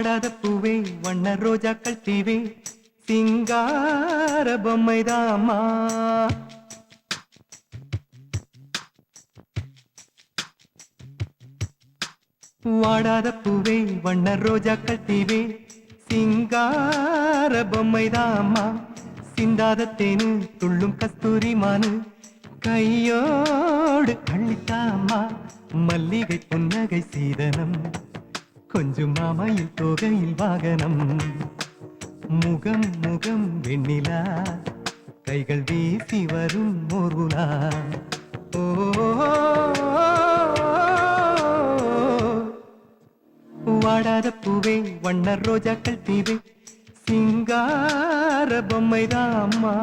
வாடாத பூவே வண்ண ரோஜாக்கள் தீவே சிங்கார பொம்மைதாமா. வாடாத பூவே வண்ண ரோஜாக்கள் தீவே சிங்கார பொம்மைதாமா. சிந்தாத தேனு துள்ளும் கஸ்தூரி மானு கையோடு கள்ளித்தாமா. மல்லிகை புன்னகை சீதனம் கொஞ்சம் மாமையில் தோகையில் வாகனம். முகம் முகம் வெண்ணிலா கைகள் வீசி வரும் மோர்வுலா. ஓ வாடாத பூவே வண்ண ரோஜாக்கள் தீவே சிங்கார பொம்மைதாம்மா.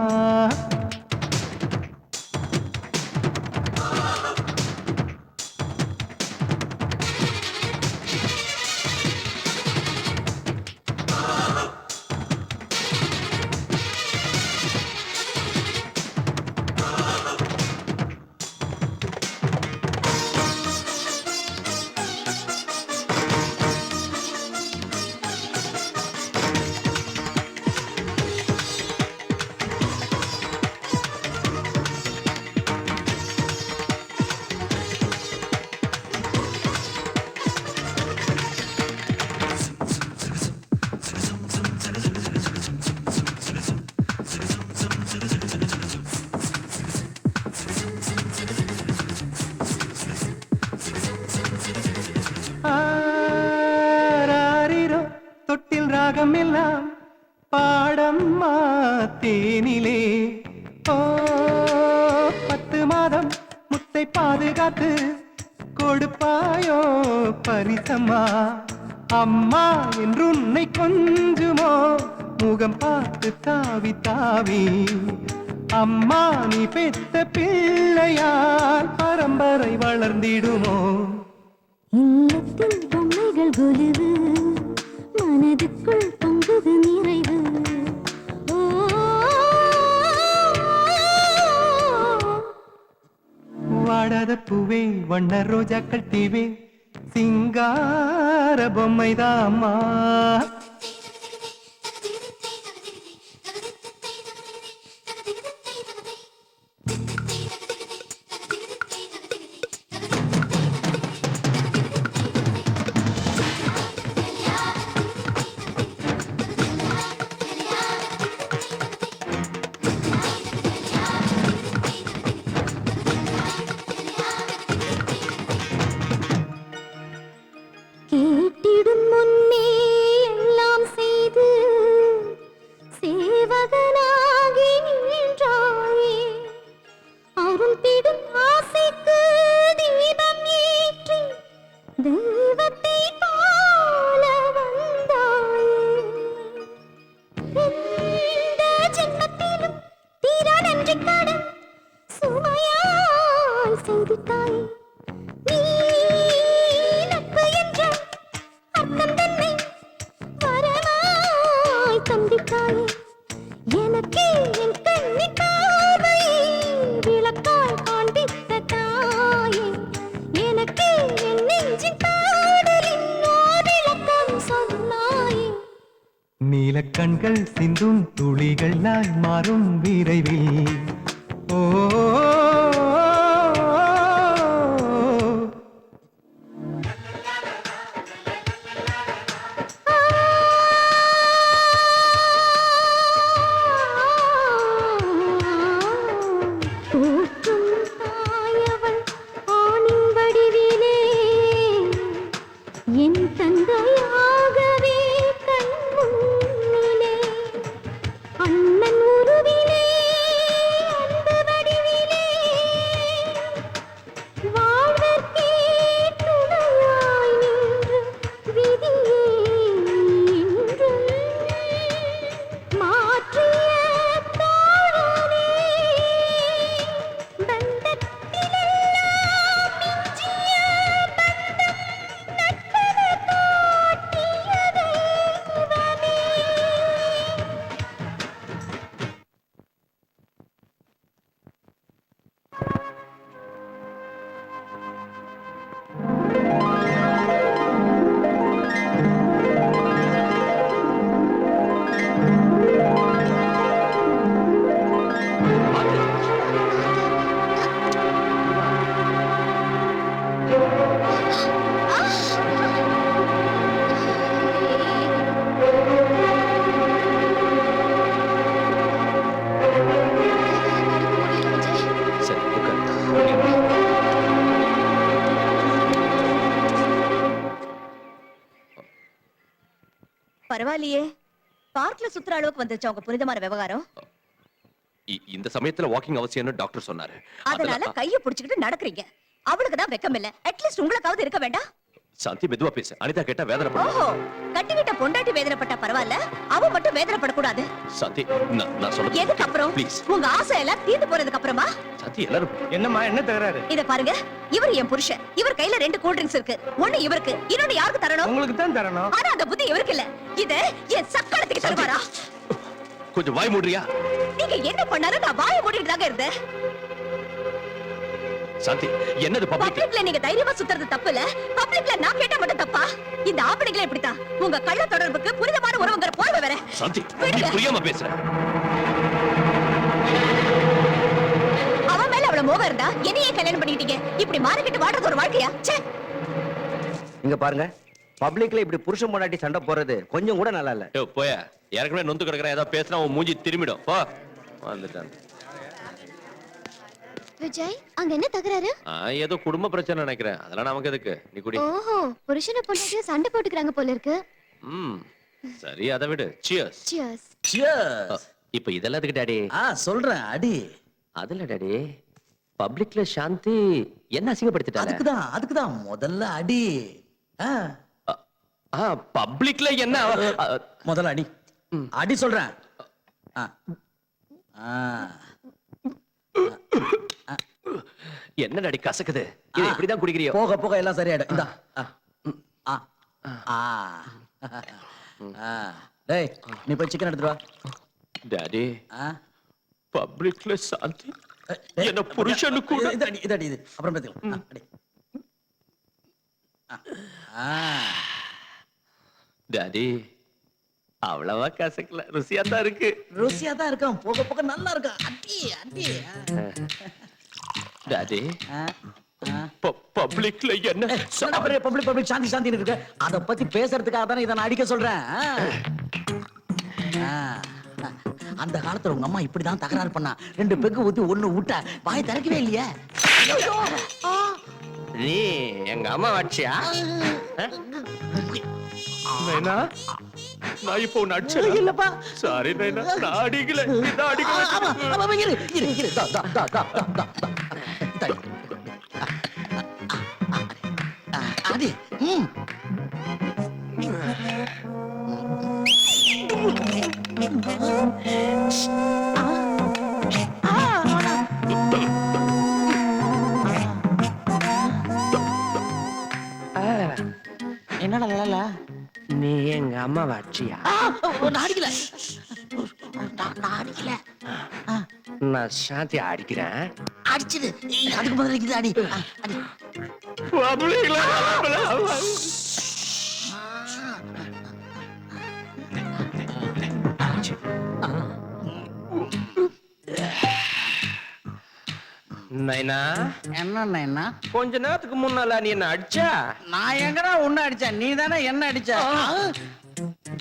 தொட்டில் ராகம் எல்லாம் பாடம்மா தேனிலே. ஓ 10 மாதம் முத்தை பாதுகாத்து கொடுப்பாயோ பரிசம்மா. அம்மா என்று உன்னை கொஞ்சுமோ முகம் பார்த்து தாவி தாவி. அம்மா நீ பெத்த பிள்ளையால் பரம்பரை வளர்ந்திடுமோ. இல்லத்தில் பொம்மைகள் கொலுவு மனதுக்குள் பொங்குது நிறைவு. வாடாத பூவே வண்ண ரோஜாக்கள் தீவே சிங்கார பொம்மைதாம்மா. கேட்டிடும் முன்னே எல்லாம் செய்து சேவகனாகி நின்றாயே. அருந்திடும் ஆசைக்கு தீபம் ஏற்றி தெய்வத்தை போல வந்தாயே. இந்த ஜென்மத்திலும் தீரா நன்றி கடன் சுமையாய் செய்திட்டாயே. எனக்கு என் கண்ணி பார்வையை விளக்காய் காண்பித்த தாயே. எனக்கு என் நெஞ்சின் பாடலின் விளக்கம் சொன்னாயே. நீல கண்கள் சிந்தும் துளிகள் நாய் மாறும் விரைவில். ஓ என் தந்தையாகவே கண் முன்னிலே அண்ணன் உருவிலே பரவாயில்லையே, பார்க்ல சுத்துற அளவுக்கு வந்துருச்சு உங்க புனிதமான விவகாரம். இந்த சமயத்துல வாக்கிங் அவசியம்னு டாக்டர் சொன்னாரு. அதனால கைய புடிச்சுக்கிட்டு நடக்கிறீங்க. அவளுக்கு தான் வெக்கம் இல்ல. அட்லீஸ்ட் உங்களுக்காவது இருக்க வேண்டாம்? சாந்தி மெதுவா பேசு. அனிதா கேட்டா வேதனைப்படுவா. ஓஹோ, கட்டிக்கிட்ட பொண்டாட்டி வேதனைப்பட்டா பரவாயில்ல, அவ மட்டும் வேதனைப்படக்கூடாது. சாந்தி நான் சொல்றது எதுக்கு அப்புறம்? ப்ளீஸ். உங்க ஆசை எல்லாம் தீர்ந்து போறதுக்கு அப்புறமா? சாந்தி எல்லாரும் என்னம்மா என்ன தகராறு? இத பாருங்க, இவர் என் புருஷன். இவர் கையில 2 கூல் ட்ரிங்க்ஸ் இருக்கு. ஒண்ணு இவருக்கு, இன்னொன்னு யாருக்கு தரணும்? உங்களுக்கு தான் தரணும். ஆனா அந்த புத்தி இவருக்கு இல்ல. இத என் சக்கரத்துக்கு தருவாரா? கொஞ்சம் வாய் மூடுறியா? நீங்க என்ன பண்ணாலும் நான் வாயை மூடிட்டு தாங்க இருந்தேன். சாந்தி என்னது பப்ளிக்? பப்ளிக்ல நீங்க தைரியமா சுத்துறது தப்பு இல்ல. பப்ளிக்ல நான் கேட்டா மட்டும் தப்பா? இந்த ஆம்பளைங்களே இப்படித்தான். உங்க கள்ள தொடர்புக்கு புனிதமான உறவுங்கிற போர்வை வேற. சாந்தி நீ புரியாம பேசுற. அவன் மேல அவ்வளவு மோகம் இருந்தா என்னையே கல்யாணம் பண்ணிட்டீங்க. இப்படி மாறிக்கிட்டு வாடுறது ஒரு வாழ்க்கையா? ச்சே. இங்க பாருங்க, பப்ளிக்ல இப்படி புருஷன் பொண்டாட்டி சண்டை போறது கொஞ்சம் கூட நல்லா இல்ல. ஏய் போயா, ஏற்கனவே நொந்து கிடக்குற ஏதாவது பேசினா உன் மூஞ்சி திரும்பிடும். போ. வந்துட்டான். விஜய், அங்க என்ன தகராறு? ஏதோ குடும்ப பிரச்சனை நினைக்கிறேன். அதெல்லாம் நமக்கு எதுக்கு? நீ குடி. ஓஹோ, புருஷனை பொண்டாட்டியும் சண்டை போட்டுக்கறாங்க போல இருக்கு. சரி, அதை விடு. சியர்ஸ். சியர்ஸ். சியர்ஸ். இப்ப இதெல்லாம் எதுக்கு டாடி? சொல்றேன் அடி. அதுல டாடி, பப்ளிக்ல சாந்தி என்ன அசிங்கப்படுத்திட்டாங்க. அதுக்குதான் முதல்ல அடி. பப்ளிக்ல என்ன முதல்ல அடி. அடி சொல்றேன். என்ன டாடி கசக்குது? இது இப்படிதான் குடிக்கிறியோ? போக போக எல்லாம் சரியாயிடும். இந்தா. டேய், நீ போய் சிக்கன் எடுத்துட்டு வா. டாடி, பப்ளிக்ல சாந்தி என்ன புருஷனு கூட இது அடி இது. அப்புறம் பேசிக்கலாம். அடி. டாடி, அவ்வளவா கசக்கல. ருசியா தான் இருக்கு. ருசியா தான் இருக்கும். போக போக நல்லா இருக்கும். அடி அடி. டாடி, பப்ளிக்ல என்ன பப்ளிக் சாந்தி சாந்தி இருக்கு. அத பத்தி பேசுறதுக்காக தானே இதை நான் அடிக்க சொல்றேன். அந்த காலத்துல உங்க அம்மா இப்படிதான் தகராறு பண்ணா. 2 பெக்கு ஊத்தி 1 விட்டா வாய் திறக்கவே இல்லையே. நீ எங்க அம்மா வாட்சியா? நைனா, நான் இப்போ உன்னை அடிச்சேனா? இல்லப்பா. சாரி நைனா, நான் அடிக்கல. இதான் அடிக்கல. இரு. அடி. என்னடா லலா? நீ எங்க அம்மா வாட்சியா? நான் அடிக்கல. நான் சாந்தி அடிக்கிறேன். அடிச்சது அதுக்கு பதில் இருக்குது. அடி அடி. நைனா, என்ன கொஞ்ச நேரத்துக்கு முன்னால நீ என்ன அடிச்சா? நான் எங்கடா உன்ன அடிச்சேன்? நீ தானே என்ன அடிச்ச?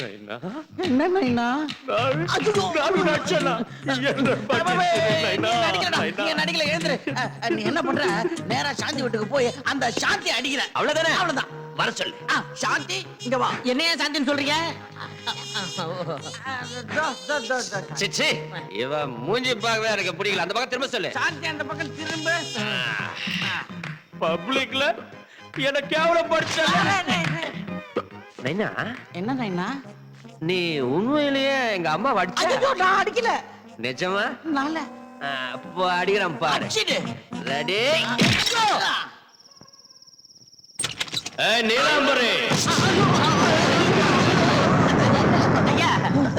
நைனா, என்ன நைனா? நடிக்கல. எழுந்துரு. நீ என்ன பண்ற? நேரா சாந்தி வீட்டுக்கு போய் அந்த சாந்தி அடிக்கிற. அவ்வளவுதானே? அவ்வளவுதான். வர சொல்லு. சாந்தி இங்க வா. என்னைய சாந்தின்னு சொல்றீங்க? சிச்சி, இவ மூஞ்சி பார்க்கவே எனக்கு பிடிக்கல. அந்த பக்கம் திரும்ப சொல்லு. சாந்தி அந்த பக்கம் திரும்ப. பப்ளிக்ல என்ன கேவலப்படுத்த. நைனா, என்ன நைனா? நீ உண்மையிலேயே எங்க அம்மா அடிச்ச? நான் அடிக்கல. நிஜமா? நால. அப்போ அடிக்கிறேன் பாரு. ரெடி? ஏய் நீலாம்பரி, ஐயா,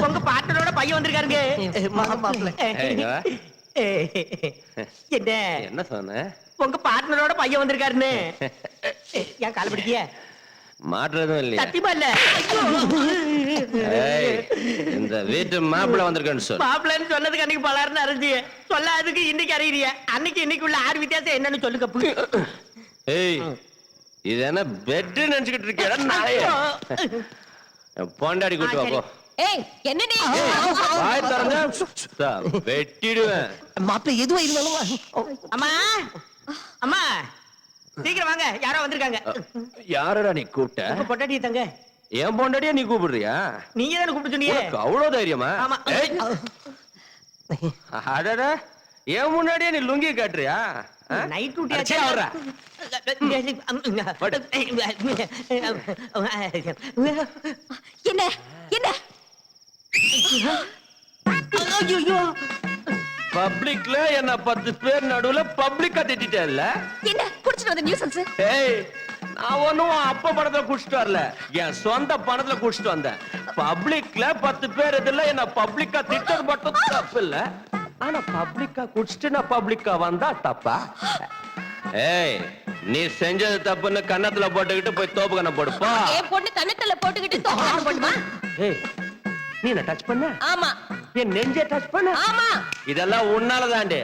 உங்க பார்ட்னரோட பையன் வந்திருக்காருங்க. என்ன என்ன சொன்ன? உங்க பார்ட்னரோட பையன் வந்திருக்காருன்னு ஏன் கால் பிடிக்கிய? மாற்றதும் இல்லையா? சத்தியமா இல்ல. இந்த வீட்டு மாப்பிள்ளை வந்திருக்கேன்னு சொல்லு. மாப்பிள்ளைன்னு சொன்னதுக்கு அன்னைக்கு பலாருன்னு அறிஞ்சிய சொல்லாததுக்கு இன்னைக்கு அறியறிய. அன்னைக்கு உள்ள 6 வித்தியாசம் என்னன்னு சொல்லு கப்பு. ஏய், இது என்ன பெட் நினைச்சுக்கிட்டு இருக்கியா? பொண்டாடி கூட்டு வா போ. ஏய், என்ன நீ? வாய் திறந்தா வெட்டிடுவேன். மாப்பிள்ளை எதுவா இருந்தாலும். அம்மா அம்மா, சீக்கிரம் வாங்க, யாரோ வந்திருக்காங்க. யாரடா நீ கூப்பிட்ட? உங்க பொண்டாட்டி தங்க. என் பொண்டாட்டியா நீ கூப்பிடுறியா? நீங்க தானே கூப்பிட்டு சொன்னீங்க. உனக்கு அவ்வளவு தைரியமா? ஆமா. ஏய். அடடா, என் முன்னாடியே நீ லுங்கி காட்டுறியா? நைட் டியூட்டி அடச்சே, அவர்ரா. என்ன என்ன ஐயோ பப்ளிக்ல என்ன 10 பேர் நடுவுல பப்ளிக்கா திட்டிட்டேல்ல? என்ன குடிச்சிட்டு வந்த நியூசன்ஸ்? ஏய், நான் ஒண்ணும் அப்ப பணத்துல குடிச்சிட்டு வரல, என் சொந்த பணத்துல குடிச்சிட்டு வந்தேன். பப்ளிக்ல 10 பேர் இதுல என்ன பப்ளிக்கா திட்டது மட்டும் தப்பு இல்ல, ஆனா பப்ளிக்கா குடிச்சிட்டு நான் பப்ளிக்கா வந்தா தப்பா? ஏய், நீ செஞ்சது தப்புன்னு கன்னத்துல போட்டுக்கிட்டு போய் தோப்பு கண்ண போடுப்பா. என் பொண்ணு கண்ணத்துல போட்டுக்கிட்டு தோப்பான போடுமா? ஏய், நீ என்ன டச் பண்ண? ஆமா என் நெஞ்சே டச் பண்ண? ஆமா. இதெல்லாம் உன்னாலதாண்டி.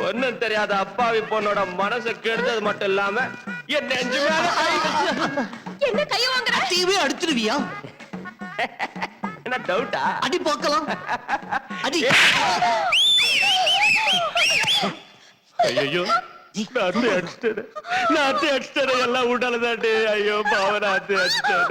ஒண்ணும் தெரியாத அப்பாவி பொண்ணோட மனசை கெடுத்தது மட்டும் இல்லாம என் நெஞ்சு மேல என்ன கை வாங்குற? டிவி அடிச்சிருவியா? என்ன டவுட்டா? அடி பார்க்கலாம். அடி. ஐயோ, நாத்து அடிச்சிட்டேன், நாத்து அடிச்சிட்டேன், எல்லாம் உண்டாலதாண்டி. ஐயோ பாவ, நாத்து அடிச்சிட்டேன்.